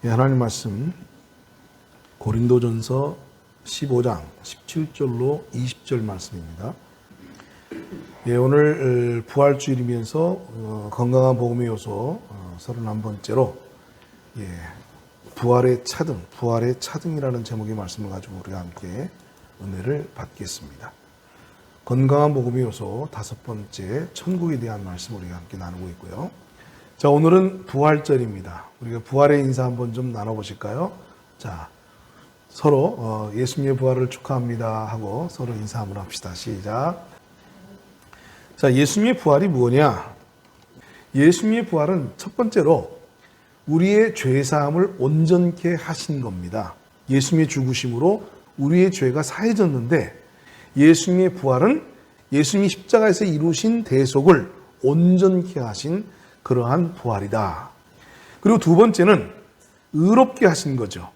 하나님 말씀 고린도전서 15장 17절로 20절 말씀입니다. 오늘 부활주일이면서 건강한 복음의 요소 31번째로 부활의 차등이라는 제목의 말씀을 가지고 우리가 함께 은혜를 받겠습니다. 건강한 복음의 요소 5번째 천국에 대한 말씀 우리가 함께 나누고 있고요. 자, 오늘은 부활절입니다. 우리가 부활의 인사 한번 좀 나눠보실까요? 자, 서로 예수님의 부활을 축하합니다 하고 서로 인사 한번 합시다. 시작. 자, 예수님의 부활이 뭐냐? 예수님의 부활은 첫 번째로 우리의 죄사함을 온전케 하신 겁니다. 예수님의 죽으심으로 우리의 죄가 사해졌는데 예수님의 부활은 예수님이 십자가에서 이루신 대속을 온전케 하신 그러한 부활이다. 그리고 두 번째는 의롭게 하신 거죠.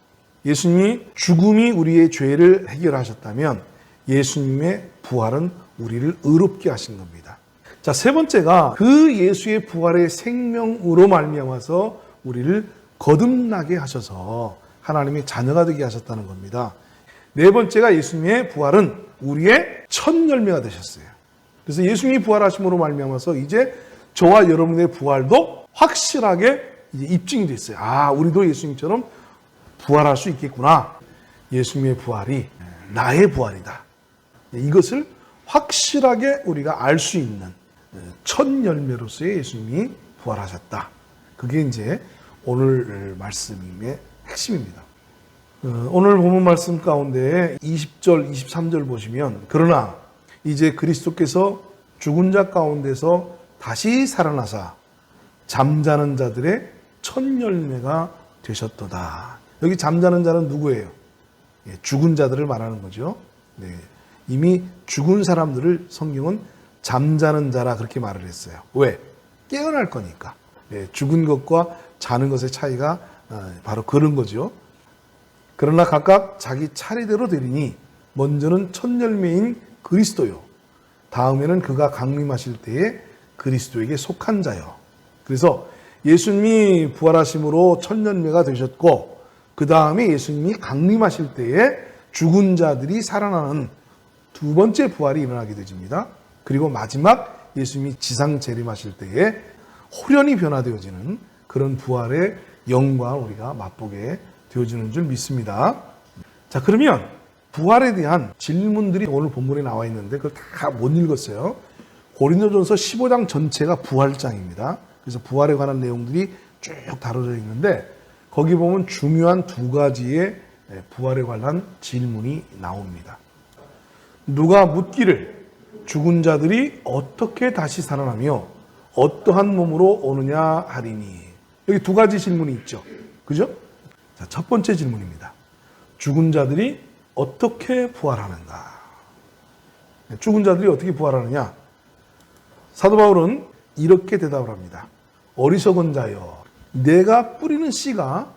예수님이 죽음이 우리의 죄를 해결하셨다면 예수님의 부활은 우리를 의롭게 하신 겁니다. 자, 세 번째가 그 예수의 부활의 생명으로 말미암아서 우리를 거듭나게 하셔서 하나님의 자녀가 되게 하셨다는 겁니다. 네 번째가 예수님의 부활은 우리의 첫 열매가 되셨어요. 그래서 예수님이 부활하심으로 말미암아서 이제 저와 여러분의 부활도 확실하게 이제 입증이 됐어요. 아, 우리도 예수님처럼 부활할 수 있겠구나. 예수님의 부활이 나의 부활이다. 이것을 확실하게 우리가 알 수 있는 첫 열매로서의 예수님이 부활하셨다. 그게 이제 오늘 말씀의 핵심입니다. 오늘 본문 말씀 가운데 20절, 23절 보시면 그러나 이제 그리스도께서 죽은 자 가운데서 다시 살아나사 잠자는 자들의 첫 열매가 되셨도다. 여기 잠자는 자는 누구예요? 죽은 자들을 말하는 거죠. 이미 죽은 사람들을 성경은 잠자는 자라 그렇게 말을 했어요. 왜? 깨어날 거니까. 죽은 것과 자는 것의 차이가 바로 그런 거죠. 그러나 각각 자기 차례대로 되리니 먼저는 첫 열매인 그리스도요. 다음에는 그가 강림하실 때에 그리스도에게 속한 자요. 그래서 예수님이 부활하심으로 첫 열매가 되셨고 그 다음에 예수님이 강림하실 때에 죽은 자들이 살아나는 두 번째 부활이 일어나게 되집니다. 그리고 마지막 예수님이 지상 재림하실 때에 호련히 변화되어지는 그런 부활의 영광을 우리가 맛보게 되어지는 줄 믿습니다. 자, 그러면 부활에 대한 질문들이 오늘 본문에 나와 있는데 그걸 다 못 읽었어요. 고린도전서 15장 전체가 부활장입니다. 그래서 부활에 관한 내용들이 쭉 다뤄져 있는데 거기 보면 중요한 두 가지의 부활에 관한 질문이 나옵니다. 누가 묻기를 죽은 자들이 어떻게 다시 살아나며 어떠한 몸으로 오느냐 하리니. 여기 두 가지 질문이 있죠. 그죠? 자, 첫 번째 질문입니다. 죽은 자들이 어떻게 부활하는가? 죽은 자들이 어떻게 부활하느냐? 사도 바울은 이렇게 대답을 합니다. 어리석은 자여, 내가 뿌리는 씨가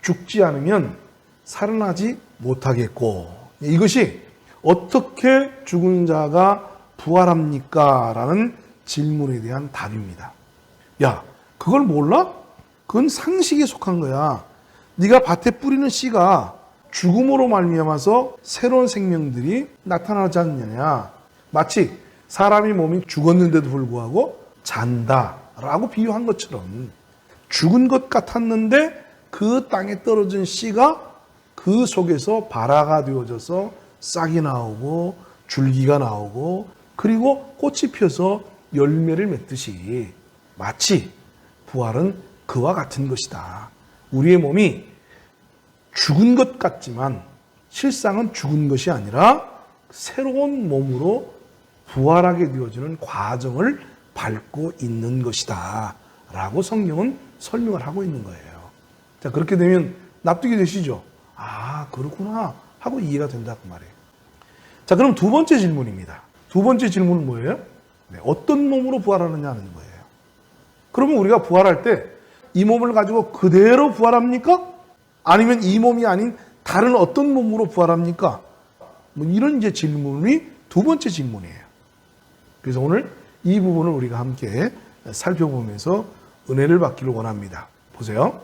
죽지 않으면 살아나지 못하겠고. 이것이 어떻게 죽은 자가 부활합니까? 라는 질문에 대한 답입니다. 야, 그걸 몰라? 그건 상식에 속한 거야. 네가 밭에 뿌리는 씨가 죽음으로 말미암아서 새로운 생명들이 나타나지 않느냐. 마치 사람이 몸이 죽었는데도 불구하고 잔다라고 비유한 것처럼 죽은 것 같았는데 그 땅에 떨어진 씨가 그 속에서 발화가 되어져서 싹이 나오고 줄기가 나오고 그리고 꽃이 펴서 열매를 맺듯이 마치 부활은 그와 같은 것이다. 우리의 몸이 죽은 것 같지만 실상은 죽은 것이 아니라 새로운 몸으로 부활하게 되어지는 과정을 밟고 있는 것이다 라고 성경은 설명을 하고 있는 거예요. 자, 그렇게 되면 납득이 되시죠? 아, 그렇구나 하고 이해가 된다 그 말이에요. 자, 그럼 두 번째 질문입니다. 두 번째 질문은 뭐예요? 어떤 몸으로 부활하느냐 하는 거예요. 그러면 우리가 부활할 때 이 몸을 가지고 그대로 부활합니까? 아니면 이 몸이 아닌 다른 어떤 몸으로 부활합니까? 뭐 이런 이제 질문이 두 번째 질문이에요. 그래서 오늘 이 부분을 우리가 함께 살펴보면서 은혜를 받기를 원합니다. 보세요.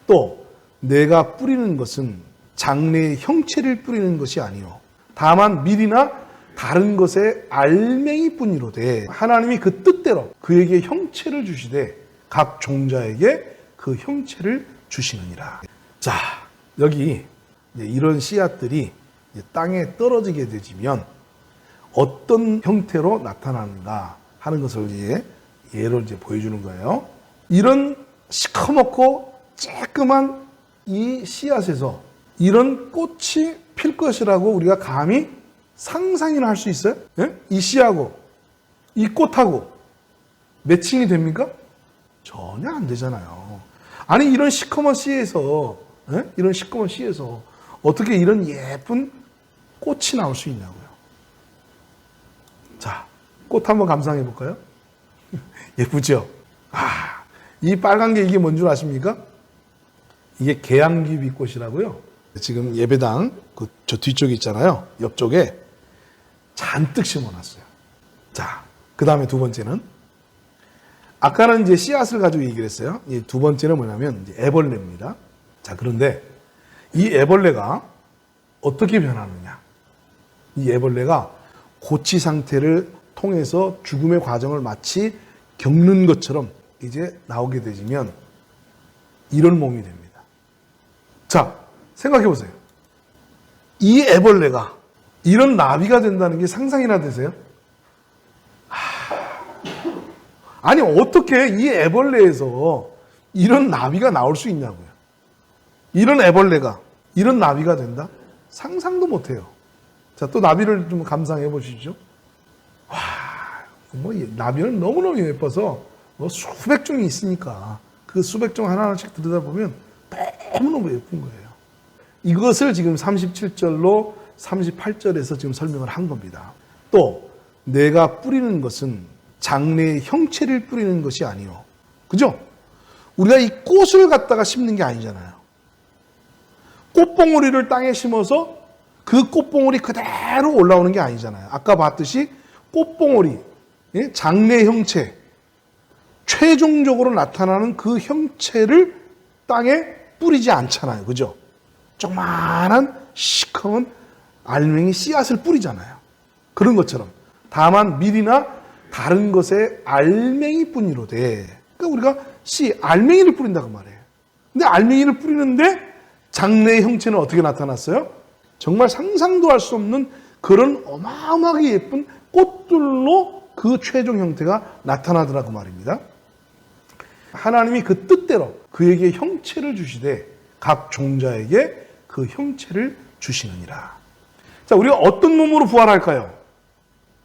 또 내가 뿌리는 것은 장래의 형체를 뿌리는 것이 아니요 다만 밀이나 다른 것의 알맹이뿐이로되 하나님이 그 뜻대로 그에게 형체를 주시되 각 종자에게 그 형체를 주시느니라. 자, 여기 이런 씨앗들이 땅에 떨어지게 되면 어떤 형태로 나타나는가 하는 것을 예로 보여주는 거예요. 이런 시커멓고 쬐끄만 이 씨앗에서 이런 꽃이 필 것이라고 우리가 감히 상상이나 할 수 있어요? 예? 이 씨하고 이 꽃하고 매칭이 됩니까? 전혀 안 되잖아요. 아니 이런 시커먼 씨에서 이런 시커먼 씨에서 어떻게 이런 예쁜 꽃이 나올 수 있냐고요. 자, 꽃 한번 감상해 볼까요? 예쁘죠? 아, 이 빨간 게 이게 뭔 줄 아십니까? 이게 계양귀비꽃이라고요. 지금 예배당 저 뒤쪽에 있잖아요. 옆쪽에 잔뜩 심어놨어요. 자, 그 다음에 두 번째는 아까는 이제 씨앗을 가지고 얘기를 했어요. 두 번째는 뭐냐면 이제 애벌레입니다. 자, 그런데 이 애벌레가 어떻게 변하느냐? 이 애벌레가 고치 상태를 통해서 죽음의 과정을 마치 겪는 것처럼 이제 나오게 되면 이런 몸이 됩니다. 자, 생각해 보세요. 이 애벌레가 이런 나비가 된다는 게 상상이나 되세요? 아니 어떻게 이 애벌레에서 이런 나비가 나올 수 있냐고요. 이런 애벌레가 이런 나비가 된다? 상상도 못해요. 자, 또 나비를 좀 감상해 보시죠. 와, 나비는 너무너무 예뻐서 수백 종이 있으니까 그 수백 종 하나하나씩 들여다보면 너무너무 예쁜 거예요. 이것을 지금 37절로 38절에서 지금 설명을 한 겁니다. 또 내가 뿌리는 것은 장래의 형체를 뿌리는 것이 아니요. 그죠? 우리가 이 꽃을 갖다가 심는 게 아니잖아요. 꽃봉오리를 땅에 심어서 그 꽃봉오리 그대로 올라오는 게 아니잖아요. 아까 봤듯이 꽃봉오리, 장래 형체, 최종적으로 나타나는 그 형체를 땅에 뿌리지 않잖아요. 그죠? 조그마한 시커먼 알맹이 씨앗을 뿌리잖아요. 그런 것처럼 다만 밀이나 다른 것의 알맹이뿐이로되 그러니까 우리가 알맹이를 뿌린다고 말해요. 근데 알맹이를 뿌리는데 장래의 형체는 어떻게 나타났어요? 정말 상상도 할 수 없는 그런 어마어마하게 예쁜 꽃들로 그 최종 형태가 나타나더라고 말입니다. 하나님이 그 뜻대로 그에게 형체를 주시되 각 종자에게 그 형체를 주시느니라. 자, 우리가 어떤 몸으로 부활할까요?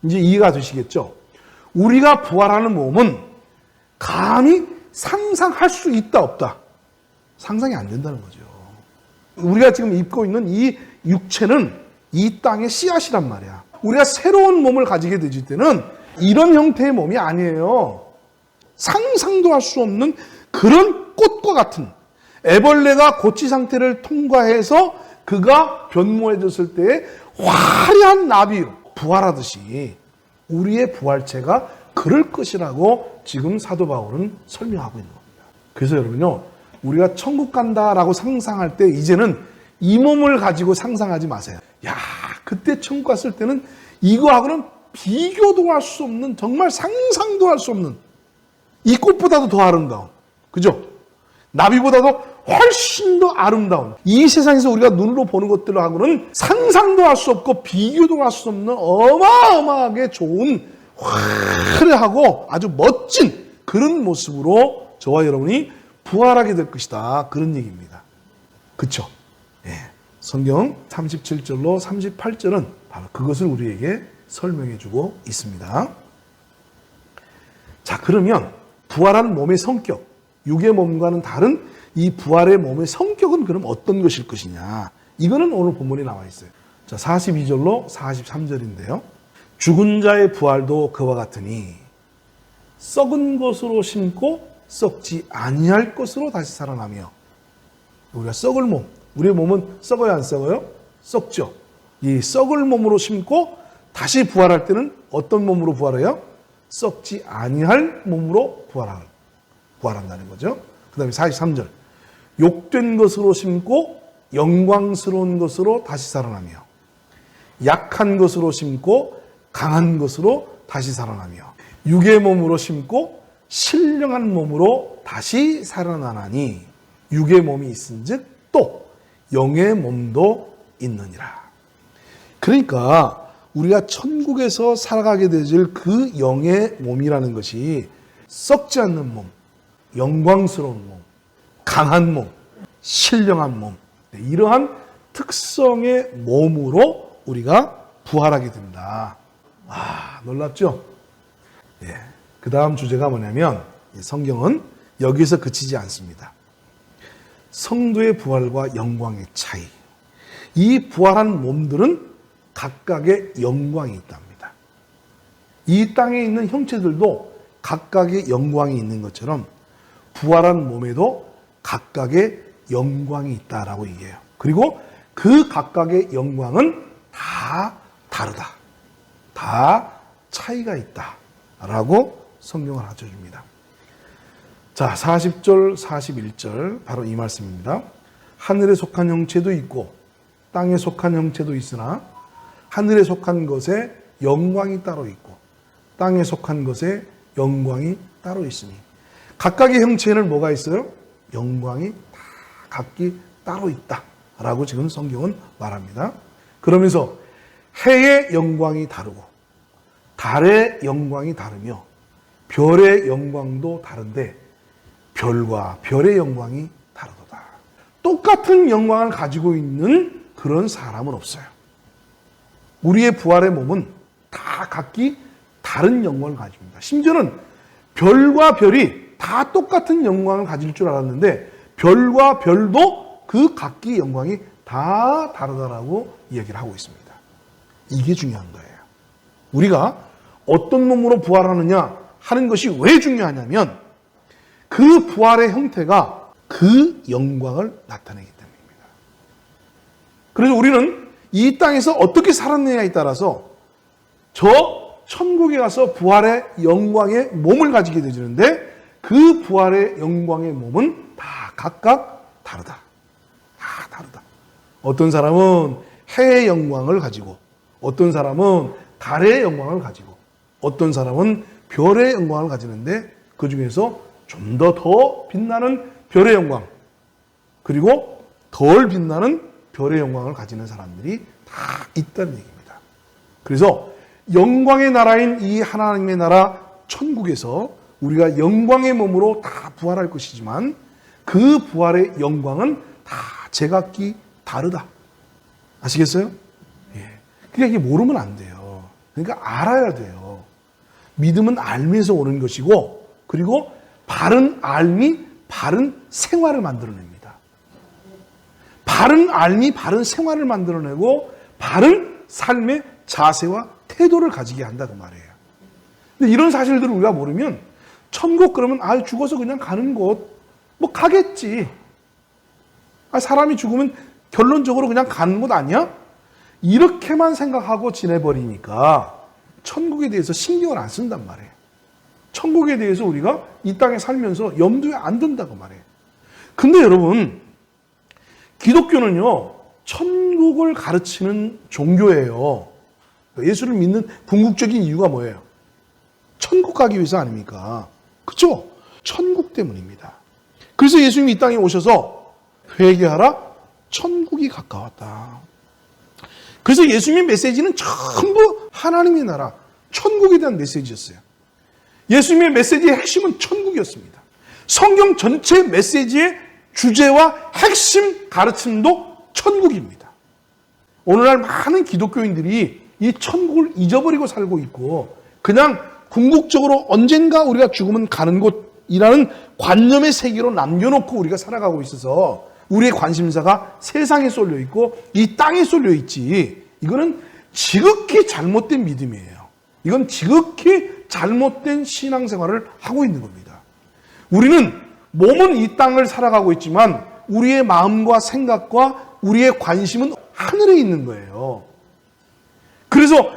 이제 이해가 되시겠죠? 우리가 부활하는 몸은 감히 상상할 수 있다 없다. 상상이 안 된다는 거죠. 우리가 지금 입고 있는 이 육체는 이 땅의 씨앗이란 말이야. 우리가 새로운 몸을 가지게 되질 때는 이런 형태의 몸이 아니에요. 상상도 할 수 없는 그런 꽃과 같은 애벌레가 고치 상태를 통과해서 그가 변모해졌을 때의 화려한 나비로 부활하듯이 우리의 부활체가 그럴 것이라고 지금 사도 바울은 설명하고 있는 겁니다. 그래서 여러분요, 우리가 천국 간다라고 상상할 때 이제는 이 몸을 가지고 상상하지 마세요. 야, 그때 천국 갔을 때는 이거하고는 비교도 할 수 없는, 정말 상상도 할 수 없는 이 꽃보다도 더 아름다운, 그죠? 나비보다도 훨씬 더 아름다운 이 세상에서 우리가 눈으로 보는 것들하고는 상상도 할 수 없고 비교도 할 수 없는 어마어마하게 좋은 화려하고 아주 멋진 그런 모습으로 저와 여러분이 부활하게 될 것이다. 그런 얘기입니다. 그렇죠? 예. 성경 37절로 38절은 바로 그것을 우리에게 설명해 주고 있습니다. 자, 그러면 부활한 몸의 성격, 육의 몸과는 다른 이 부활의 몸의 성격은 그럼 어떤 것일 것이냐? 이거는 오늘 본문에 나와 있어요. 자, 42절로 43절인데요. 죽은 자의 부활도 그와 같으니 썩은 것으로 심고 썩지 아니할 것으로 다시 살아나며. 우리가 썩을 몸, 우리의 몸은 썩어요 안 썩어요? 썩죠. 이 썩을 몸으로 심고 다시 부활할 때는 어떤 몸으로 부활해요? 썩지 아니할 몸으로 부활한다는 거죠. 그 다음에 43절. 욕된 것으로 심고 영광스러운 것으로 다시 살아나며, 약한 것으로 심고 강한 것으로 다시 살아나며, 육의 몸으로 심고 신령한 몸으로 다시 살아나나니 육의 몸이 있은즉 또 영의 몸도 있느니라. 그러니까 우리가 천국에서 살아가게 되질 그 영의 몸이라는 것이 썩지 않는 몸, 영광스러운 몸, 강한 몸, 신령한 몸, 이러한 특성의 몸으로 우리가 부활하게 된다. 놀랍죠? 그 다음 주제가 뭐냐면, 성경은 여기서 그치지 않습니다. 성도의 부활과 영광의 차이. 이 부활한 몸들은 각각의 영광이 있답니다. 이 땅에 있는 형체들도 각각의 영광이 있는 것처럼 부활한 몸에도 각각의 영광이 있다라고 얘기해요. 그리고 그 각각의 영광은 다 다르다. 다 차이가 있다라고 성경을 알려줍니다. 자, 40절, 41절 바로 이 말씀입니다. 하늘에 속한 형체도 있고 땅에 속한 형체도 있으나 하늘에 속한 것에 영광이 따로 있고 땅에 속한 것에 영광이 따로 있으니, 각각의 형체는 뭐가 있어요? 영광이 다 각기 따로 있다라고 지금 성경은 말합니다. 그러면서 해의 영광이 다르고 달의 영광이 다르며 별의 영광도 다른데 별과 별의 영광이 다르도다. 똑같은 영광을 가지고 있는 그런 사람은 없어요. 우리의 부활의 몸은 다 각기 다른 영광을 가집니다. 심지어는 별과 별이 다 똑같은 영광을 가질 줄 알았는데 별과 별도 그 각기 영광이 다 다르다라고 이야기를 하고 있습니다. 이게 중요한 거예요. 우리가 어떤 몸으로 부활하느냐 하는 것이 왜 중요하냐면 그 부활의 형태가 그 영광을 나타내기 때문입니다. 그래서 우리는 이 땅에서 어떻게 살았느냐에 따라서 저 천국에 가서 부활의 영광의 몸을 가지게 되는데 그 부활의 영광의 몸은 다 각각 다르다. 다 다르다. 어떤 사람은 해의 영광을 가지고, 어떤 사람은 달의 영광을 가지고, 어떤 사람은 별의 영광을 가지는데 그 중에서 좀 더 빛나는 별의 영광, 그리고 덜 빛나는 별의 영광을 가지는 사람들이 다 있다는 얘기입니다. 그래서 영광의 나라인 이 하나님의 나라 천국에서 우리가 영광의 몸으로 다 부활할 것이지만 그 부활의 영광은 다 제각기 다르다. 아시겠어요? 그러니까 이게 모르면 안 돼요. 그러니까 알아야 돼요. 믿음은 알면서 오는 것이고, 그리고 바른 알미 바른 생활을 만들어냅니다. 바른 알미 바른 생활을 만들어내고 바른 삶의 자세와 태도를 가지게 한다 그 말이에요. 근데 이런 사실들을 우리가 모르면 천국 그러면 죽어서 그냥 가는 곳 뭐 가겠지. 사람이 죽으면 결론적으로 그냥 가는 곳 아니야? 이렇게만 생각하고 지내버리니까 천국에 대해서 신경을 안 쓴단 말이에요. 천국에 대해서 우리가 이 땅에 살면서 염두에 안 둔다고 말이에요. 근데 여러분, 기독교는요, 천국을 가르치는 종교예요. 예수를 믿는 궁극적인 이유가 뭐예요? 천국 가기 위해서 아닙니까? 그렇죠? 천국 때문입니다. 그래서 예수님이 이 땅에 오셔서 회개하라, 천국이 가까웠다. 그래서 예수님의 메시지는 전부 하나님의 나라, 천국에 대한 메시지였어요. 예수님의 메시지의 핵심은 천국이었습니다. 성경 전체 메시지의 주제와 핵심 가르침도 천국입니다. 오늘날 많은 기독교인들이 이 천국을 잊어버리고 살고 있고 그냥 궁극적으로 언젠가 우리가 죽으면 가는 곳이라는 관념의 세계로 남겨놓고 우리가 살아가고 있어서 우리의 관심사가 세상에 쏠려 있고 이 땅에 쏠려 있지, 이거는 지극히 잘못된 믿음이에요. 이건 지극히 잘못된 신앙생활을 하고 있는 겁니다. 우리는 몸은 이 땅을 살아가고 있지만 우리의 마음과 생각과 우리의 관심은 하늘에 있는 거예요. 그래서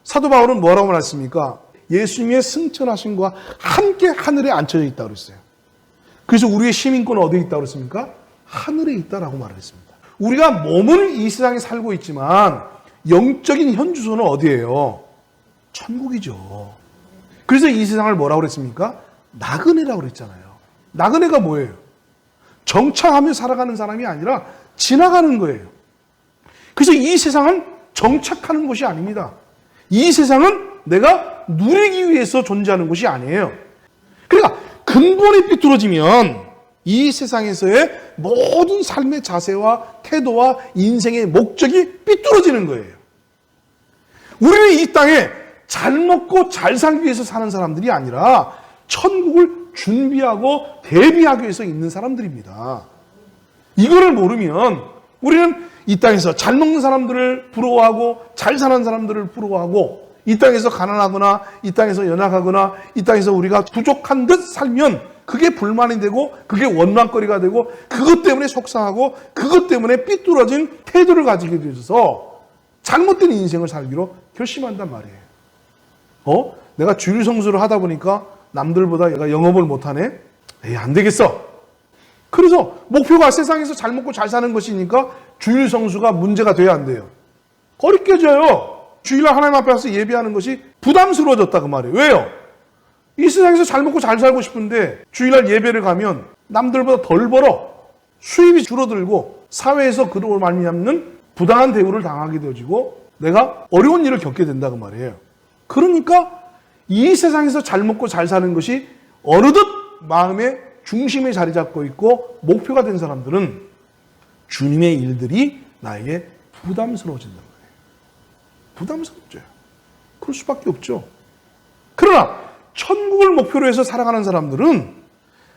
사도 바울은 뭐라고 말했습니까? 예수님의 승천하심과 함께 하늘에 앉혀져 있다고 그랬어요. 그래서 우리의 시민권은 어디에 있다고 그랬습니까? 하늘에 있다라고 말했습니다. 우리가 몸은 이 세상에 살고 있지만 영적인 현주소는 어디예요? 천국이죠. 그래서 이 세상을 뭐라고 그랬습니까? 나그네라고 그랬잖아요. 나그네가 뭐예요? 정착하며 살아가는 사람이 아니라 지나가는 거예요. 그래서 이 세상은 정착하는 것이 아닙니다. 이 세상은 내가 누리기 위해서 존재하는 것이 아니에요. 그러니까 근본이 삐뚤어지면 이 세상에서의 모든 삶의 자세와 태도와 인생의 목적이 삐뚤어지는 거예요. 우리는 이 땅에 잘 먹고 잘 살기 위해서 사는 사람들이 아니라 천국을 준비하고 대비하기 위해서 있는 사람들입니다. 이거를 모르면 우리는 이 땅에서 잘 먹는 사람들을 부러워하고 잘 사는 사람들을 부러워하고 이 땅에서 가난하거나 이 땅에서 연약하거나 이 땅에서 우리가 부족한 듯 살면 그게 불만이 되고 그게 원망거리가 되고 그것 때문에 속상하고 그것 때문에 삐뚤어진 태도를 가지게 되어서 잘못된 인생을 살기로 결심한단 말이에요. 내가 주일 성수를 하다 보니까 남들보다 내가 영업을 못하네? 에이, 안 되겠어. 그래서 목표가 세상에서 잘 먹고 잘 사는 것이니까 주일 성수가 문제가 돼야 안 돼요. 거리껴져요. 주일날 하나님 앞에 와서 예배하는 것이 부담스러워졌다 그 말이에요. 왜요? 이 세상에서 잘 먹고 잘 살고 싶은데 주일날 예배를 가면 남들보다 덜 벌어. 수입이 줄어들고 사회에서 그로 말미암는 부당한 대우를 당하게 되어지고 내가 어려운 일을 겪게 된다 그 말이에요. 그러니까 이 세상에서 잘 먹고 잘 사는 것이 어느덧 마음의 중심에 자리 잡고 있고 목표가 된 사람들은 주님의 일들이 나에게 부담스러워진단 말이에요. 부담스럽죠. 그럴 수밖에 없죠. 그러나 천국을 목표로 해서 살아가는 사람들은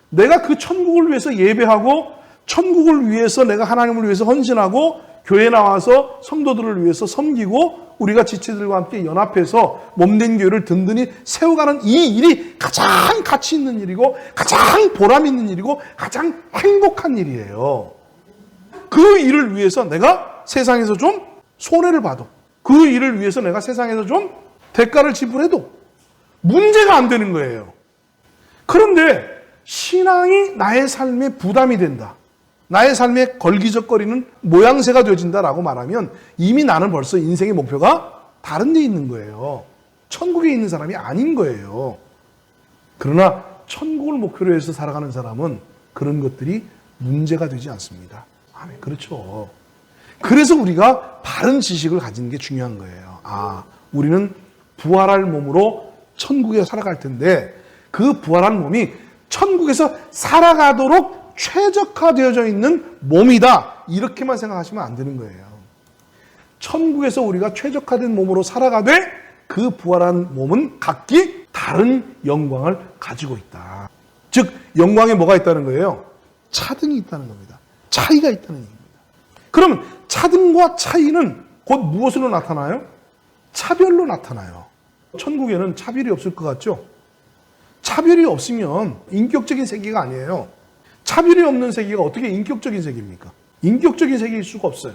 내가 그 천국을 위해서 예배하고 천국을 위해서 내가 하나님을 위해서 헌신하고 교회 나와서 성도들을 위해서 섬기고 우리가 지체들과 함께 연합해서 몸된 교회를 든든히 세워가는 이 일이 가장 가치 있는 일이고 가장 보람 있는 일이고 가장 행복한 일이에요. 그 일을 위해서 내가 세상에서 좀 손해를 봐도 그 일을 위해서 내가 세상에서 좀 대가를 지불해도 문제가 안 되는 거예요. 그런데 신앙이 나의 삶에 부담이 된다. 나의 삶에 걸기적거리는 모양새가 되어진다라고 말하면 이미 나는 벌써 인생의 목표가 다른 데 있는 거예요. 천국에 있는 사람이 아닌 거예요. 그러나 천국을 목표로 해서 살아가는 사람은 그런 것들이 문제가 되지 않습니다. 아멘. 그렇죠. 그래서 우리가 바른 지식을 가지는 게 중요한 거예요. 우리는 부활할 몸으로 천국에 살아갈 텐데 그 부활한 몸이 천국에서 살아가도록 최적화되어져 있는 몸이다. 이렇게만 생각하시면 안 되는 거예요. 천국에서 우리가 최적화된 몸으로 살아가되 그 부활한 몸은 각기 다른 영광을 가지고 있다. 즉 영광에 뭐가 있다는 거예요? 차등이 있다는 겁니다. 차이가 있다는 얘기입니다. 그럼 차등과 차이는 곧 무엇으로 나타나요? 차별로 나타나요. 천국에는 차별이 없을 것 같죠? 차별이 없으면 인격적인 세계가 아니에요. 차별이 없는 세계가 어떻게 인격적인 세계입니까? 인격적인 세계일 수가 없어요.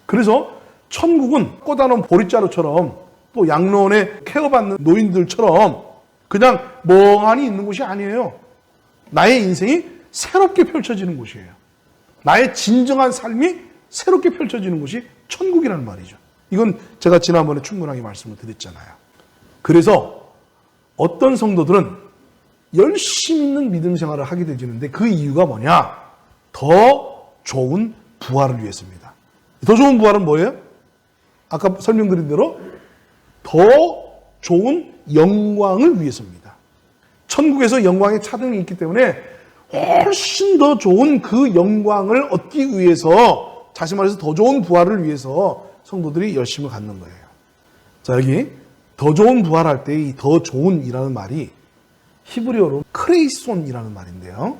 그래서 천국은 꽂아놓은 보릿자루처럼 또 양로원에 케어받는 노인들처럼 그냥 멍하니 있는 곳이 아니에요. 나의 인생이 새롭게 펼쳐지는 곳이에요. 나의 진정한 삶이 새롭게 펼쳐지는 곳이 천국이라는 말이죠. 이건 제가 지난번에 충분하게 말씀을 드렸잖아요. 그래서 어떤 성도들은 열심히 있는 믿음 생활을 하게 되지는데 그 이유가 뭐냐? 더 좋은 부활을 위해서입니다. 더 좋은 부활은 뭐예요? 아까 설명드린 대로 더 좋은 영광을 위해서입니다. 천국에서 영광의 차등이 있기 때문에 훨씬 더 좋은 그 영광을 얻기 위해서 다시 말해서 더 좋은 부활을 위해서 성도들이 열심을 갖는 거예요. 자, 여기 더 좋은 부활할 때 이 더 좋은이라는 말이 히브리어로 크레이손이라는 말인데요.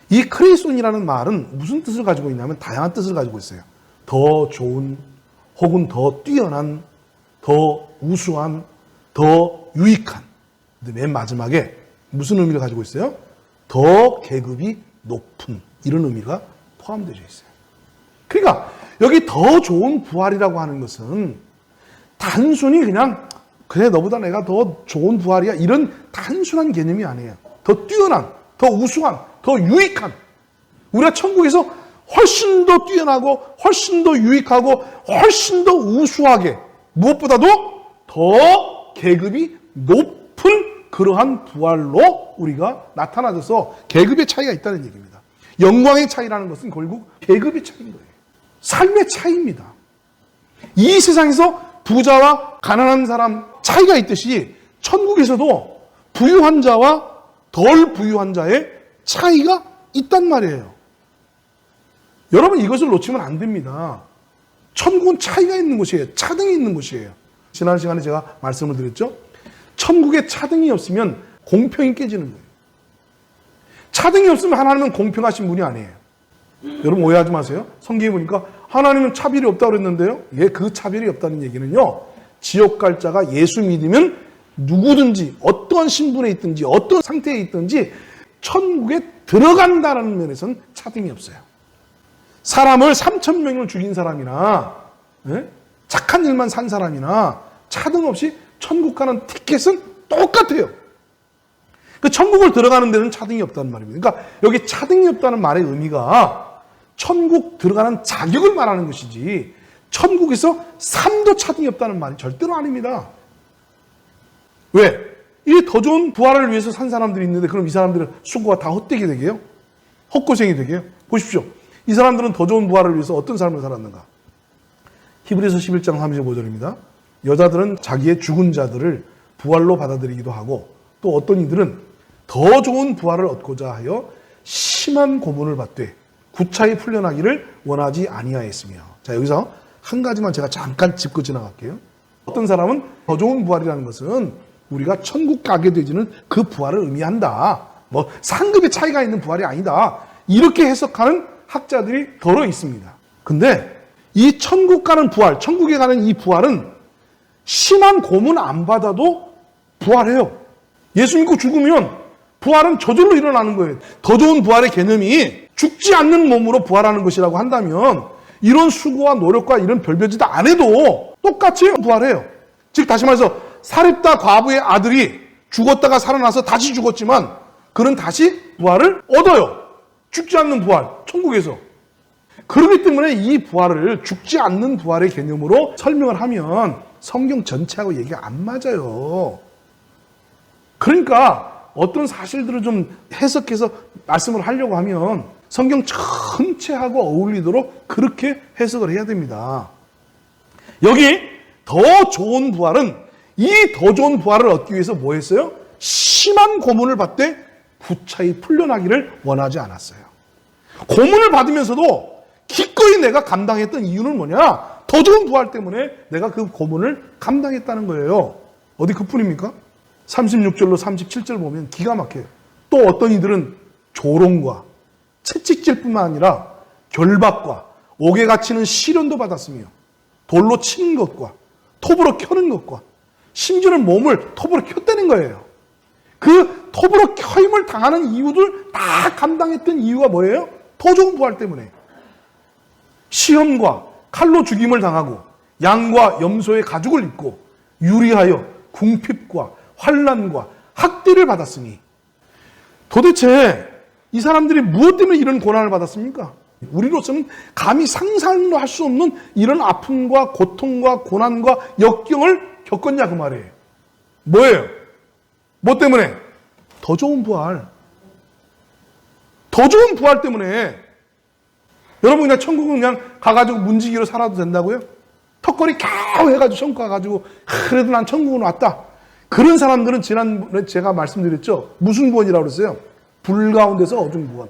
이 크레이손이라는 말은 무슨 뜻을 가지고 있냐면 다양한 뜻을 가지고 있어요. 더 좋은, 혹은 더 뛰어난, 더 우수한, 더 유익한. 근데 맨 마지막에 무슨 의미를 가지고 있어요? 더 계급이 높은, 이런 의미가 포함되어 있어요. 그러니까 여기 더 좋은 부활이라고 하는 것은 단순히 그냥 그래 너보다 내가 더 좋은 부활이야 이런 단순한 개념이 아니에요. 더 뛰어난, 더 우수한, 더 유익한. 우리가 천국에서 훨씬 더 뛰어나고 훨씬 더 유익하고 훨씬 더 우수하게 무엇보다도 더 계급이 높은 그러한 부활로 우리가 나타나져서 계급의 차이가 있다는 얘기입니다. 영광의 차이라는 것은 결국 계급의 차이인 거예요. 삶의 차이입니다. 이 세상에서 부자와 가난한 사람 차이가 있듯이 천국에서도 부유한 자와 덜 부유한 자의 차이가 있단 말이에요. 여러분 이것을 놓치면 안 됩니다. 천국은 차이가 있는 곳이에요. 차등이 있는 곳이에요. 지난 시간에 제가 말씀을 드렸죠. 천국에 차등이 없으면 공평이 깨지는 거예요. 차등이 없으면 하나님은 공평하신 분이 아니에요. 여러분 오해하지 마세요. 성경에 보니까 하나님은 차별이 없다고 그랬는데요. 예, 그 차별이 없다는 얘기는요. 지옥 갈 자가 예수 믿으면 누구든지 어떤 신분에 있든지 어떤 상태에 있든지 천국에 들어간다는 면에서는 차등이 없어요. 사람을 3,000명을 죽인 사람이나 착한 일만 산 사람이나 차등 없이 천국 가는 티켓은 똑같아요. 그 천국을 들어가는 데는 차등이 없다는 말입니다. 그러니까 여기 차등이 없다는 말의 의미가 천국 들어가는 자격을 말하는 것이지 천국에서 삶도 차등이 없다는 말이 절대로 아닙니다. 왜? 이 더 좋은 부활을 위해서 산 사람들이 있는데 그럼 이 사람들의 수고가 다 헛되게 되게요? 헛고생이 되게요? 보십시오. 이 사람들은 더 좋은 부활을 위해서 어떤 삶을 살았는가? 히브리서 11장 35절입니다. 여자들은 자기의 죽은 자들을 부활로 받아들이기도 하고 또 어떤 이들은 더 좋은 부활을 얻고자 하여 심한 고문을 받되 구차히 풀려나기를 원하지 아니하였으며. 자, 여기서 한 가지만 제가 잠깐 짚고 지나갈게요. 어떤 사람은 더 좋은 부활이라는 것은 우리가 천국 가게 되지는 그 부활을 의미한다. 뭐 상급의 차이가 있는 부활이 아니다. 이렇게 해석하는 학자들이 더러 있습니다. 근데 이 천국 가는 부활, 천국에 가는 이 부활은 심한 고문 안 받아도 부활해요. 예수 믿고 죽으면 부활은 저절로 일어나는 거예요. 더 좋은 부활의 개념이 죽지 않는 몸으로 부활하는 것이라고 한다면 이런 수고와 노력과 이런 별별짓 안 해도 똑같이 부활해요. 즉 다시 말해서 사렙다 과부의 아들이 죽었다가 살아나서 다시 죽었지만 그는 다시 부활을 얻어요. 죽지 않는 부활, 천국에서. 그렇기 때문에 이 부활을 죽지 않는 부활의 개념으로 설명을 하면 성경 전체하고 얘기가 안 맞아요. 그러니까 어떤 사실들을 좀 해석해서 말씀을 하려고 하면 성경 전체하고 어울리도록 그렇게 해석을 해야 됩니다. 여기 더 좋은 부활은 이 더 좋은 부활을 얻기 위해서 뭐 했어요? 심한 고문을 받되 구차히 풀려나기를 원하지 않았어요. 고문을 받으면서도 기꺼이 내가 감당했던 이유는 뭐냐? 더 좋은 부활 때문에 내가 그 고문을 감당했다는 거예요. 어디 그뿐입니까? 36절로 37절 보면 기가 막혀요. 또 어떤 이들은 조롱과 채찍질뿐만 아니라 결박과 옥에 갇히는 시련도 받았으며 돌로 치는 것과 톱으로 켜는 것과 심지어는 몸을 톱으로 켰다는 거예요. 그 톱으로 켜임을 당하는 이유들 다 감당했던 이유가 뭐예요? 더 좋은 부활 때문에. 시험과 칼로 죽임을 당하고 양과 염소의 가죽을 입고 유리하여 궁핍과 환난과 학대를 받았으니 도대체 이 사람들이 무엇 때문에 이런 고난을 받았습니까? 우리로서는 감히 상상도 할 수 없는 이런 아픔과 고통과 고난과 역경을 겪었냐 그 말이에요. 뭐예요? 뭐 때문에? 더 좋은 부활. 더 좋은 부활 때문에. 여러분 그냥 천국은 그냥 가가지고 문지기로 살아도 된다고요? 턱걸이 캬우 해가지고 천국 가가지고 그래도 난 천국은 왔다. 그런 사람들은 지난번에 제가 말씀드렸죠. 무슨 구원이라고 그랬어요? 불 가운데서 얻은 구원,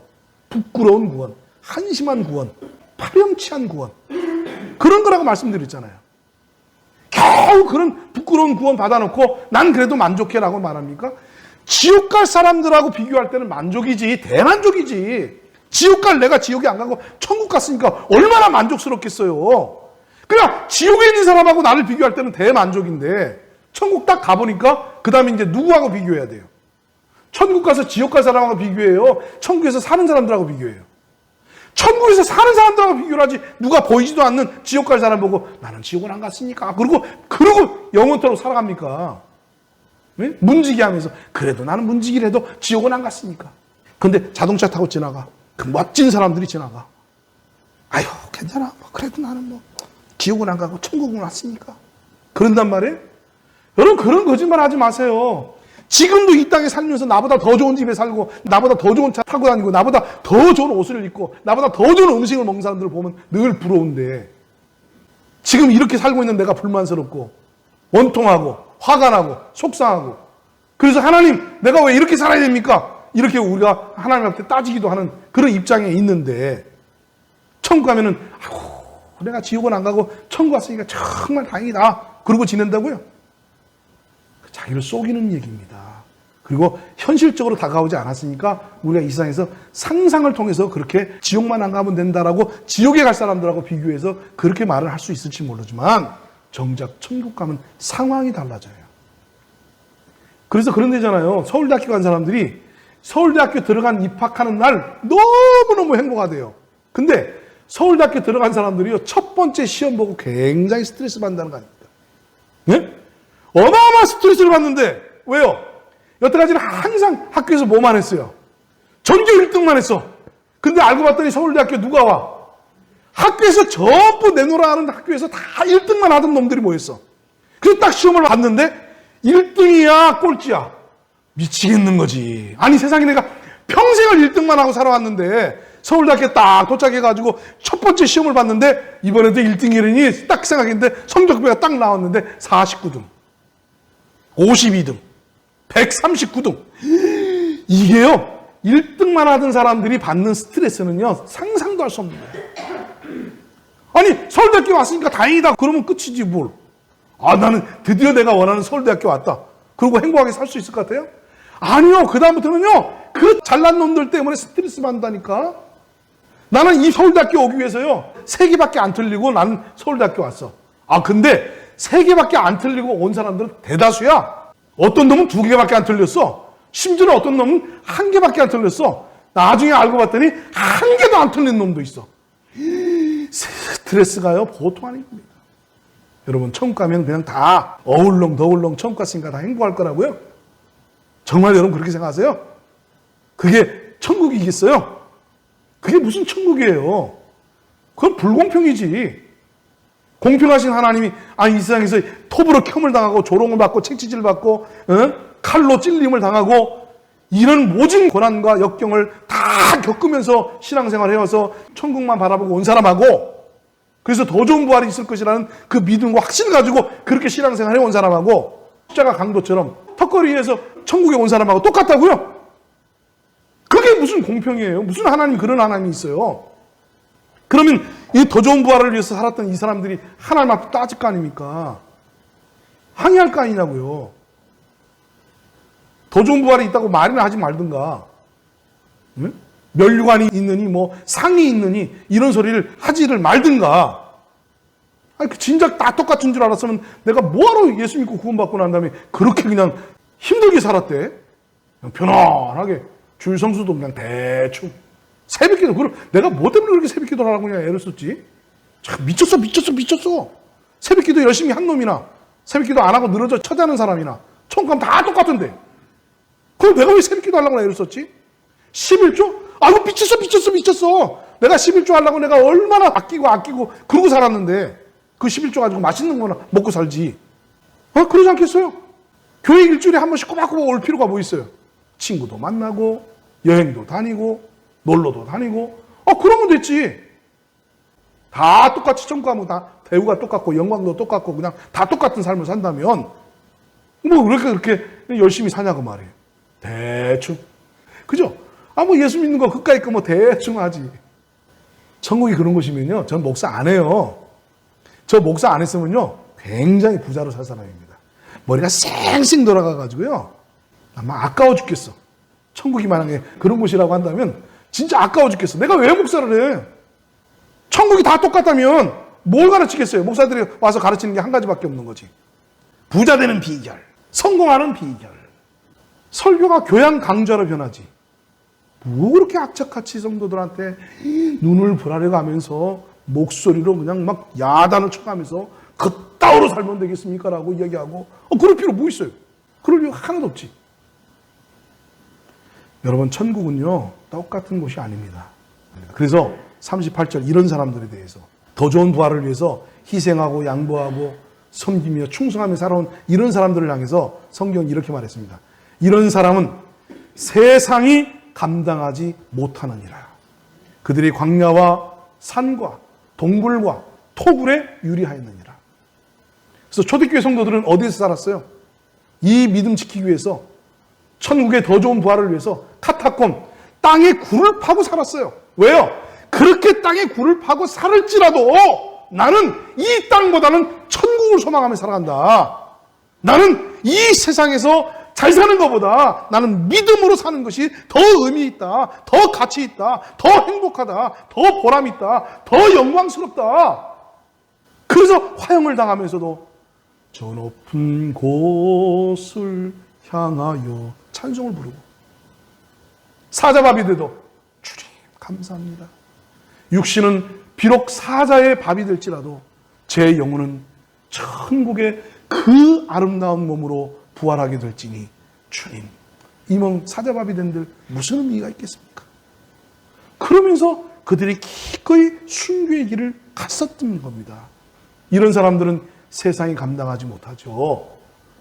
부끄러운 구원, 한심한 구원, 파렴치한 구원. 그런 거라고 말씀드렸잖아요. 겨우 그런 부끄러운 구원 받아놓고 난 그래도 만족해라고 말합니까? 지옥 갈 사람들하고 비교할 때는 만족이지, 대만족이지. 지옥 갈 내가 지옥에 안 가고 천국 갔으니까 얼마나 만족스럽겠어요. 그냥 지옥에 있는 사람하고 나를 비교할 때는 대만족인데 천국 딱 가보니까 그 다음에 이제 누구하고 비교해야 돼요? 천국 가서 지옥 갈 사람하고 비교해요? 천국에서 사는 사람들하고 비교해요? 천국에서 사는 사람들하고 비교를 하지 누가 보이지도 않는 지옥 갈 사람 보고 나는 지옥을 안 갔으니까 그러고 영원토록 살아갑니까? 네? 문지기 하면서 그래도 나는 문지기를 해도 지옥은 안 갔으니까. 근데 자동차 타고 지나가. 그 멋진 사람들이 지나가. 아유, 괜찮아. 그래도 나는 지옥은 안 가고 천국은 왔으니까. 그런단 말이에요? 여러분, 그런 거짓말 하지 마세요. 지금도 이 땅에 살면서 나보다 더 좋은 집에 살고, 나보다 더 좋은 차 타고 다니고, 나보다 더 좋은 옷을 입고, 나보다 더 좋은 음식을 먹는 사람들을 보면 늘 부러운데, 지금 이렇게 살고 있는 내가 불만스럽고, 원통하고, 화가 나고, 속상하고, 그래서 하나님, 내가 왜 이렇게 살아야 됩니까? 이렇게 우리가 하나님 앞에 따지기도 하는 그런 입장에 있는데, 천국 가면은, 내가 지옥은 안 가고 천국 왔으니까 정말 다행이다. 그러고 지낸다고요? 자기를 속이는 얘기입니다. 그리고 현실적으로 다가오지 않았으니까 우리가 이 세상에서 상상을 통해서 그렇게 지옥만 안 가면 된다라고 지옥에 갈 사람들하고 비교해서 그렇게 말을 할 수 있을지 모르지만 정작 천국 가면 상황이 달라져요. 그래서 그런 데잖아요. 서울대학교 간 사람들이 서울대학교 들어간 입학하는 날 너무너무 행복하대요. 근데 서울대학교 들어간 사람들이요, 첫 번째 시험 보고 굉장히 스트레스 받는다는 거 아닙니까? 예? 어마어마한 스트레스를 받는데, 왜요? 여태까지는 항상 학교에서 뭐만 했어요? 전교 1등만 했어. 근데 알고 봤더니 서울대학교 누가 와? 학교에서 전부 내놓으라 하는 학교에서 다 1등만 하던 놈들이 모였어. 그래서 딱 시험을 봤는데, 1등이야, 꼴찌야? 미치겠는 거지. 아니, 세상에 내가 평생을 1등만 하고 살아왔는데, 서울대학교에 딱 도착해가지고 첫 번째 시험을 봤는데 이번에도 1등이라니 딱 생각했는데 성적표가 딱 나왔는데 49등, 52등, 139등. 이게요, 1등만 하던 사람들이 받는 스트레스는요, 상상도 할 수 없는 거예요. 아니, 서울대학교 왔으니까 다행이다. 그러면 끝이지 뭘. 아, 나는 드디어 내가 원하는 서울대학교 왔다. 그리고 행복하게 살 수 있을 것 같아요? 아니요. 그 다음부터는요, 그 잘난 놈들 때문에 스트레스 받는다니까. 나는 이 서울대학교 오기 위해서요, 3개밖에 안 틀리고 나는 서울대학교 왔어. 아, 근데 3개밖에 안 틀리고 온 사람들은 대다수야. 어떤 놈은 2개밖에 안 틀렸어. 심지어 어떤 놈은 1개밖에 안 틀렸어. 나중에 알고 봤더니 1개도 안 틀린 놈도 있어. 스트레스가요, 보통 아닙니다. 여러분, 천국 가면 그냥 다 어울렁더울렁 천국 갔으니까 다 행복할 거라고요? 정말 여러분 그렇게 생각하세요? 그게 천국이겠어요? 그게 무슨 천국이에요? 그건 불공평이지. 공평하신 하나님이 이 세상에서 톱으로 켬을 당하고 조롱을 받고 책치질 받고 칼로 찔림을 당하고 이런 모진 고난과 역경을 다 겪으면서 신앙생활을 해와서 천국만 바라보고 온 사람하고, 그래서 더 좋은 부활이 있을 것이라는 그 믿음과 확신을 가지고 그렇게 신앙생활을 해온 사람하고 십자가 강도처럼 턱걸이에서 천국에 온 사람하고 똑같다고요? 그게 무슨 공평이에요? 무슨 하나님, 그런 하나님이 있어요? 그러면 이 더 좋은 부활을 위해서 살았던 이 사람들이 하나님 앞에 따질 거 아닙니까? 항의할 거 아니냐고요. 더 좋은 부활이 있다고 말이나 하지 말든가. 응? 면류관이 있느니 상이 있느니 이런 소리를 하지를 말든가. 아니, 진작 다 똑같은 줄 알았으면 내가 뭐하러 예수 믿고 구원받고 난 다음에 그렇게 그냥 힘들게 살았대? 그냥 편안하게 주일 성수도 그냥 대충 새벽기도, 그럼 내가 뭐 때문에 그렇게 새벽기도를 하라고 그냥 애를 썼지? 참 미쳤어. 새벽기도 열심히 한 놈이나 새벽기도 안 하고 늘어져 처자는 사람이나 천국 가면 다 똑같은데 그럼 내가 왜 새벽기도 하려고 애를 썼지? 11조? 이거 미쳤어. 내가 11조 하려고 내가 얼마나 아끼고 그러고 살았는데 그 11조 가지고 맛있는 거나 먹고 살지. 그러지 않겠어요? 교회 일주일에 한 번씩 꼬박꼬박 올 필요가 뭐 있어요? 친구도 만나고 여행도 다니고 놀러도 다니고 그러면 됐지. 다 똑같이 천국 가면 다 대우가 똑같고 영광도 똑같고 그냥 다 똑같은 삶을 산다면 왜 그렇게 열심히 사냐고 말이에요. 대충. 그죠? 예수 믿는 거 그까이 거 대충 하지. 천국이 그런 곳이면요, 전 목사 안 해요. 저 목사 안 했으면요, 굉장히 부자로 살 사람입니다. 머리가 쌩쌩 돌아가가지고요, 아마 아까워 죽겠어. 천국이 만약에 그런 곳이라고 한다면 진짜 아까워 죽겠어. 내가 왜 목사를 해? 천국이 다 똑같다면 뭘 가르치겠어요? 목사들이 와서 가르치는 게 한 가지밖에 없는 거지. 부자 되는 비결, 성공하는 비결. 설교가 교양 강좌로 변하지. 뭐 그렇게 악착같이 성도들한테 눈을 부라려 가면서 목소리로 그냥 막 야단을 쳐가면서 그따위로 살면 되겠습니까? 라고 이야기하고 그럴 필요 뭐 있어요? 그럴 이유가 하나도 없지. 여러분, 천국은요 똑같은 곳이 아닙니다. 그래서 38절 이런 사람들에 대해서 더 좋은 부활을 위해서 희생하고 양보하고 섬기며 충성하며 살아온 이런 사람들을 향해서 성경은 이렇게 말했습니다. 이런 사람은 세상이 감당하지 못하느니라. 그들이 광야와 산과 동굴과 토굴에 유리하였느니라. 그래서 초대교회 성도들은 어디에서 살았어요? 이 믿음 지키기 위해서, 천국의 더 좋은 부활을 위해서 카타콤, 땅에 굴을 파고 살았어요. 왜요? 그렇게 땅에 굴을 파고 살을지라도 나는 이 땅보다는 천국을 소망하며 살아간다. 나는 이 세상에서 잘 사는 것보다 나는 믿음으로 사는 것이 더 의미 있다, 더 가치 있다, 더 행복하다, 더 보람 있다, 더 영광스럽다. 그래서 화형을 당하면서도 저 높은 곳을 향하여 찬송을 부르고, 사자밥이 돼도 주님 감사합니다. 육신은 비록 사자의 밥이 될지라도 제 영혼은 천국의 그 아름다운 몸으로 부활하게 될지니 주님, 이 몸 사자밥이 된들 무슨 의미가 있겠습니까? 그러면서 그들이 기꺼이 순교의 길을 갔었던 겁니다. 이런 사람들은 세상이 감당하지 못하죠.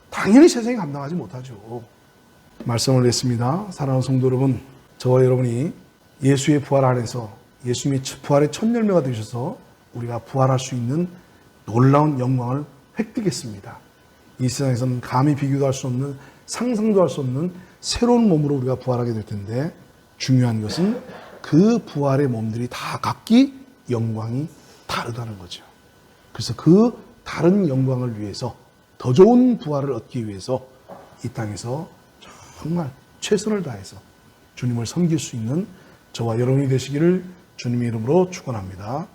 당연히 세상이 감당하지 못하죠. 말씀을 냈습니다. 사랑하는 성도 여러분, 저와 여러분이 예수의 부활 안에서 예수님의 부활의 첫 열매가 되셔서 우리가 부활할 수 있는 놀라운 영광을 획득했습니다. 이 세상에서는 감히 비교도 할 수 없는, 상상도 할 수 없는 새로운 몸으로 우리가 부활하게 될 텐데, 중요한 것은 그 부활의 몸들이 다 각기 영광이 다르다는 거죠. 그래서 그 다른 영광을 위해서, 더 좋은 부활을 얻기 위해서 이 땅에서 정말 최선을 다해서 주님을 섬길 수 있는 저와 여러분이 되시기를 주님의 이름으로 축원합니다.